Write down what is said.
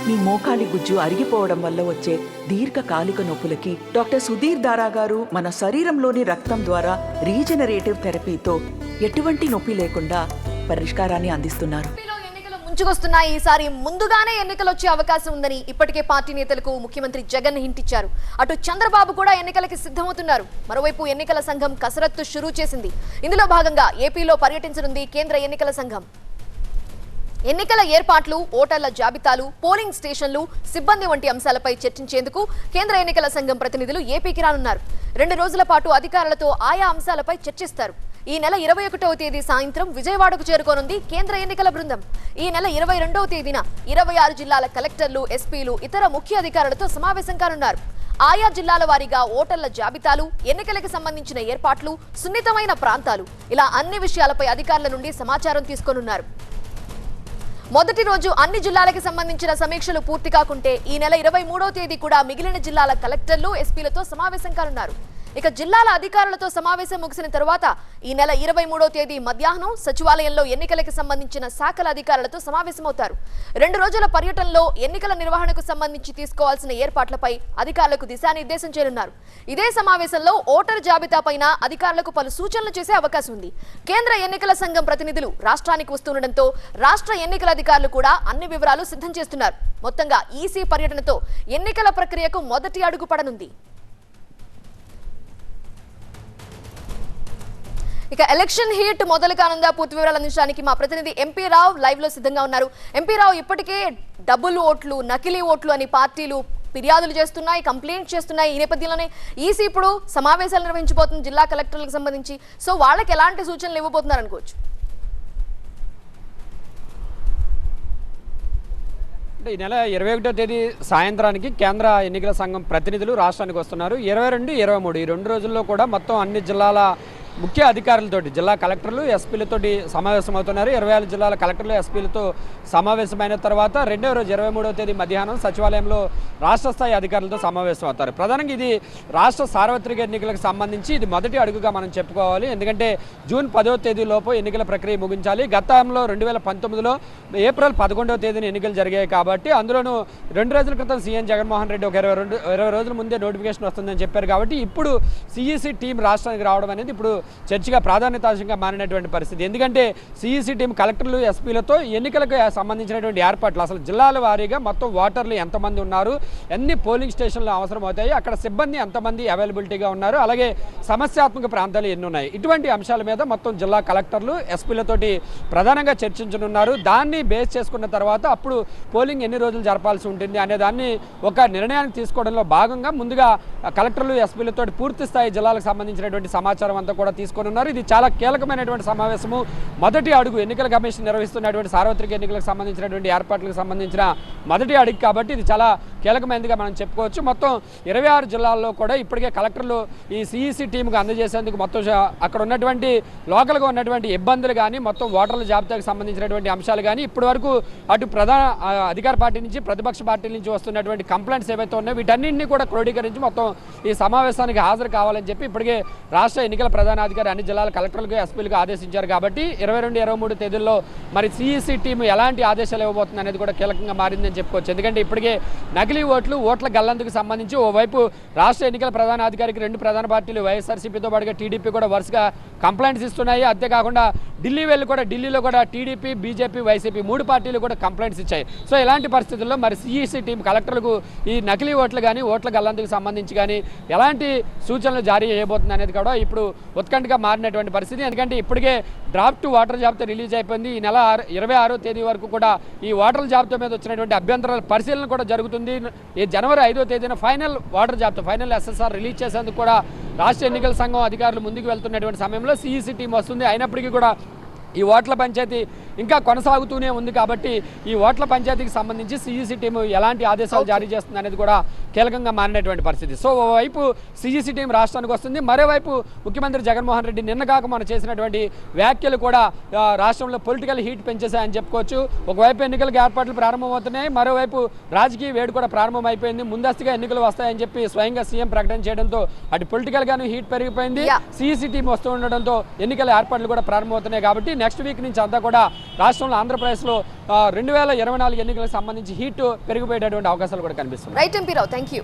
మీ మోకాలి గుజ్జు అరిగిపోవడం వల్ల వచ్చే దీర్ఘకాలిక నొప్పులకి డాక్టర్ సుధీర్ దారా గారు మన శరీరంలోని రక్తం ద్వారా రీజనరేటివ్ థెరపీతో ఎటువంటి నొప్పి లేకుండా పరిష్కారాన్ని అందిస్తున్నారు. ముంచుకొస్తున్నాయి. ఈసారి ముందుగానే ఎన్నికలు వచ్చే అవకాశం ఉందని ఇప్పటికే పార్టీ నేతలకు ముఖ్యమంత్రి జగన్ హింట్ ఇచ్చారు. అటు చంద్రబాబు కూడా ఎన్నికలకి సిద్ధమవుతున్నారు. మరోవైపు ఎన్నికల సంఘం కసరత్తు షురూ చేసింది. ఇందులో భాగంగా ఏపీలో పర్యటించనుంది కేంద్ర ఎన్నికల సంఘం. ఎన్నికల ఏర్పాట్లు, ఓటర్ల జాబితాలు, పోలింగ్ స్టేషన్లు, సిబ్బంది వంటి అంశాలపై చర్చించేందుకు కేంద్ర ఎన్నికల సంఘం ప్రతినిధులు ఏపీకి రానున్నారు. 2 రోజుల పాటు అధికారులతో ఆయా అంశాలపై చర్చిస్తారు. ఈ నెల 21వ తేదీ సాయంత్రం విజయవాడకు చేరుకోనుంది కేంద్ర ఎన్నికల బృందం. ఈ నెల 22వ తేదీన 26 జిల్లాల కలెక్టర్లు, ఎస్పీలు, ఇతర ముఖ్య అధికారులతో సమావేశం కానున్నారు. ఆయా జిల్లాల వారీగా ఓటర్ల జాబితాలు, ఎన్నికలకు సంబంధించిన ఏర్పాట్లు, సున్నితమైన ప్రాంతాలు, ఇలా అన్ని విషయాలపై అధికారుల నుండి సమాచారం తీసుకోనున్నారు. మొదటి రోజు అన్ని జిల్లాలకు సంబంధించిన సమీక్షలు పూర్తి కాకుంటే ఈ నెల 23వ తేదీ కూడా మిగిలిన జిల్లాల కలెక్టర్లు, ఎస్పీలతో సమావేశం కానున్నారు. ఇక జిల్లాల అధికారులతో సమావేశం ముగిసిన తర్వాత ఈ నెల 23వ తేదీ మధ్యాహ్నం సచివాలయంలో ఎన్నికలకు సంబంధించిన శాఖల అధికారులతో సమావేశమవుతారు. 2 రోజుల పర్యటనలో ఎన్నికల నిర్వహణకు సంబంధించి తీసుకోవాల్సిన ఏర్పాట్లపై అధికారులకు దిశానిర్దేశం చేయనున్నారు. ఇదే సమావేశంలో ఓటర్ జాబితా పైన అధికారులకు పలు సూచనలు చేసే అవకాశం ఉంది. కేంద్ర ఎన్నికల సంఘం ప్రతినిధులు రాష్ట్రానికి వస్తుండటంతో రాష్ట్ర ఎన్నికల అధికారులు కూడా అన్ని వివరాలు సిద్ధం చేస్తున్నారు. మొత్తంగా ఈసీ పర్యటనతో ఎన్నికల ప్రక్రియకు మొదటి అడుగు పడనుంది. ఇక ఎలక్షన్ హీట్ మొదలు కానుందా? పూర్తి వివరాలు అందించడానికి మా ప్రతినిధి ఎంపీ రావు లైవ్ లో సిద్ధంగా ఉన్నారు. ఎంపీ రావు, ఇప్పటికే డబుల్ ఓట్లు, నకిలీ ఓట్లు అని పార్టీలు ఫిర్యాదులు చేస్తున్నాయి, కంప్లైంట్ చేస్తున్నాయి. ఈ నేపథ్యంలోనే ఈసీ ఇప్పుడు సమావేశాలు నిర్వహించబోతుంది జిల్లా కలెక్టర్లకు సంబంధించి. సో వాళ్ళకి ఎలాంటి సూచనలు ఇవ్వబోతున్నారు అనుకోవచ్చు? అంటే ఈ నెల 21వ తేదీ సాయంత్రానికి కేంద్ర ఎన్నికల సంఘం ప్రతినిధులు రాష్ట్రానికి వస్తున్నారు. 22, 23 ఈ 2 రోజుల్లో కూడా మొత్తం అన్ని జిల్లాల ముఖ్య అధికారులతోటి, జిల్లా కలెక్టర్లు, ఎస్పీలతోటి సమావేశమవుతున్నారు. 26 జిల్లాల కలెక్టర్లు, ఎస్పీలతో సమావేశమైన తర్వాత 2వ రోజు 23వ తేదీ మధ్యాహ్నం సచివాలయంలో రాష్ట్ర స్థాయి అధికారులతో సమావేశం అవుతారు. ప్రధానంగా ఇది రాష్ట్ర సార్వత్రిక ఎన్నికలకు సంబంధించి ఇది మొదటి అడుగుగా మనం చెప్పుకోవాలి. ఎందుకంటే జూన్ 10వ తేదీలోపు ఎన్నికల ప్రక్రియ ముగించాలి. గతంలో 2019లో ఏప్రిల్ 11వ తేదీన ఎన్నికలు జరిగాయి కాబట్టి అందులోనూ 2 రోజుల క్రితం సీఎం జగన్మోహన్ రెడ్డి ఒక 20 రోజుల ముందే నోటిఫికేషన్ వస్తుందని చెప్పారు. కాబట్టి ఇప్పుడు సిఈసి టీం రాష్ట్రానికి రావడం అనేది ఇప్పుడు చర్చగా ప్రాధాన్యతాంశంగా మారినటువంటి పరిస్థితి. ఎందుకంటే సిఈసి టీం కలెక్టర్లు, ఎస్పీలతో ఎన్నికలకు సంబంధించినటువంటి ఏర్పాట్లు, అసలు జిల్లాల వారీగా మొత్తం ఓటర్లు ఎంతమంది ఉన్నారు, ఎన్ని పోలింగ్ స్టేషన్లు అవసరం అవుతాయి, అక్కడ సిబ్బంది ఎంతమంది అవైలబిలిటీగా ఉన్నారు, అలాగే సమస్యాత్మక ప్రాంతాలు ఎన్ని ఉన్నాయి, ఇటువంటి అంశాల మీద మొత్తం జిల్లా కలెక్టర్లు, ఎస్పీలతోటి ప్రధానంగా చర్చించనున్నారు. దాన్ని బేస్ చేసుకున్న తర్వాత అప్పుడు పోలింగ్ ఎన్ని రోజులు జరపాల్సి ఉంటుంది అనే దాన్ని ఒక నిర్ణయానికి తీసుకోవడంలో భాగంగా ముందుగా కలెక్టర్లు, ఎస్పీలతో పూర్తి స్థాయి జిల్లాలకు సంబంధించినటువంటి సమాచారం అంతా కూడా తీసుకొని ఉన్నారు. ఇది చాలా కీలకమైనటువంటి సమావేశము. మొదటి అడుగు ఎన్నికల కమిషన్ నిర్వహిస్తున్నటువంటి సార్వత్రిక ఎన్నికలకు సంబంధించినటువంటి ఏర్పాట్లకు సంబంధించిన మొదటి అడుగు కాబట్టి ఇది చాలా కీలకమైనదిగా మనం చెప్పుకోవచ్చు. మొత్తం 26 జిల్లాల్లో కూడా ఇప్పటికే కలెక్టర్లు ఈ సిఈసి టీంకు అందజేసేందుకు మొత్తం అక్కడ ఉన్నటువంటి లోకల్గా ఉన్నటువంటి ఇబ్బందులు కానీ, మొత్తం ఓటర్ల జాబితాకు సంబంధించినటువంటి అంశాలు కానీ, ఇప్పటి వరకు అటు ప్రధాన అధికార పార్టీ నుంచి, ప్రతిపక్ష పార్టీల నుంచి వస్తున్నటువంటి కంప్లైంట్స్ ఏవైతే ఉన్నాయో వీటన్నింటినీ కూడా క్రోడీకరించి మొత్తం ఈ సమావేశానికి హాజరు కావాలని చెప్పి ఇప్పటికే రాష్ట్ర ఎన్నికల ప్రధానాధికారి అన్ని జిల్లాల కలెక్టర్లకు, ఎస్పీలకు ఆదేశించారు. కాబట్టి 22, 23 తేదీల్లో మరి సిఈసి టీం ఎలాంటి ఆదేశాలు ఇవ్వబోతుంది అనేది కూడా కీలకంగా మారిందని చెప్పుకోవచ్చు. ఎందుకంటే ఇప్పటికే నకిలీ ఓట్లు, ఓట్ల గల్లందుకు సంబంధించి ఓవైపు రాష్ట్ర ఎన్నికల ప్రధానాధికారికి 2 ప్రధాన పార్టీలు వైఎస్ఆర్సీపీతో పాటుగా టీడీపీ కూడా వరుసగా కంప్లైంట్స్ ఇస్తున్నాయి. అంతేకాకుండా ఢిల్లీలో కూడా టీడీపీ, బీజేపీ, వైసీపీ 3 పార్టీలు కూడా కంప్లైంట్స్ ఇచ్చాయి. సో ఇలాంటి పరిస్థితుల్లో మరి సిఈసి టీం కలెక్టర్లకు ఈ నకిలీ ఓట్లు కానీ, ఓట్ల గల్లందుకు సంబంధించి కానీ ఎలాంటి సూచనలు జారీ చేయబోతుంది అనేది కూడా ఇప్పుడు ఉత్కంఠగా మారినటువంటి పరిస్థితి. ఎందుకంటే ఇప్పటికే డ్రాఫ్ట్ ఓటర్ జాబితా రిలీజ్ అయిపోయింది. ఈ నెల 26వ తేదీ వరకు కూడా ఈ ఓటర్ల జాబితా మీద వచ్చినటువంటి అభ్యంతరాల పరిశీలన కూడా జరుగుతుంది. ఈ జనవరి 5వ తేదీన ఫైనల్ ఓటర్ జాబితా, ఫైనల్ ఎస్ఎస్ఆర్ రిలీజ్ చేసేందుకు కూడా రాష్ట్ర ఎన్నికల సంఘం అధికారులు ముందుకు వెళ్తున్నటువంటి సమయంలో సిఈసి టీం వస్తుంది. అయినప్పటికీ కూడా ఈ ఓట్ల పంచాయతీ ఇంకా కొనసాగుతూనే ఉంది కాబట్టి ఈ ఓట్ల పంచాయతీకి సంబంధించి సిఈసి టీం ఎలాంటి ఆదేశాలు జారీ చేస్తుంది అనేది కూడా కీలకంగా మారినటువంటి పరిస్థితి. సో ఓవైపు సిఈసి టీం రాష్ట్రానికి వస్తుంది, మరోవైపు ముఖ్యమంత్రి జగన్మోహన్ రెడ్డి నిన్న కాక మనం చేసినటువంటి వ్యాఖ్యలు కూడా రాష్ట్రంలో పొలిటికల్ హీట్ పెంచేశాయని చెప్పుకోవచ్చు. ఒకవైపు ఎన్నికలకు ఏర్పాట్లు ప్రారంభమవుతున్నాయి, మరోవైపు రాజకీయ వేడి కూడా ప్రారంభమైపోయింది. ముందస్తుగా ఎన్నికలు వస్తాయని చెప్పి స్వయంగా సీఎం ప్రకటన చేయడంతో అటు పొలిటికల్ గాను హీట్ పెరిగిపోయింది. సిఈసి టీం వస్తూ ఉండడంతో ఎన్నికల ఏర్పాట్లు కూడా ప్రారంభమవుతున్నాయి. కాబట్టి నెక్స్ట్ వీక్ నుంచి అంతా కూడా రాష్ట్రంలో ఆంధ్రప్రదేశ్లో 2024 ఎన్నికలకు సంబంధించి హీట్ పెరిగిపోయేటటువంటి అవకాశాలు కూడా కనిపిస్తున్నాయి. Right MP Rao, thank you.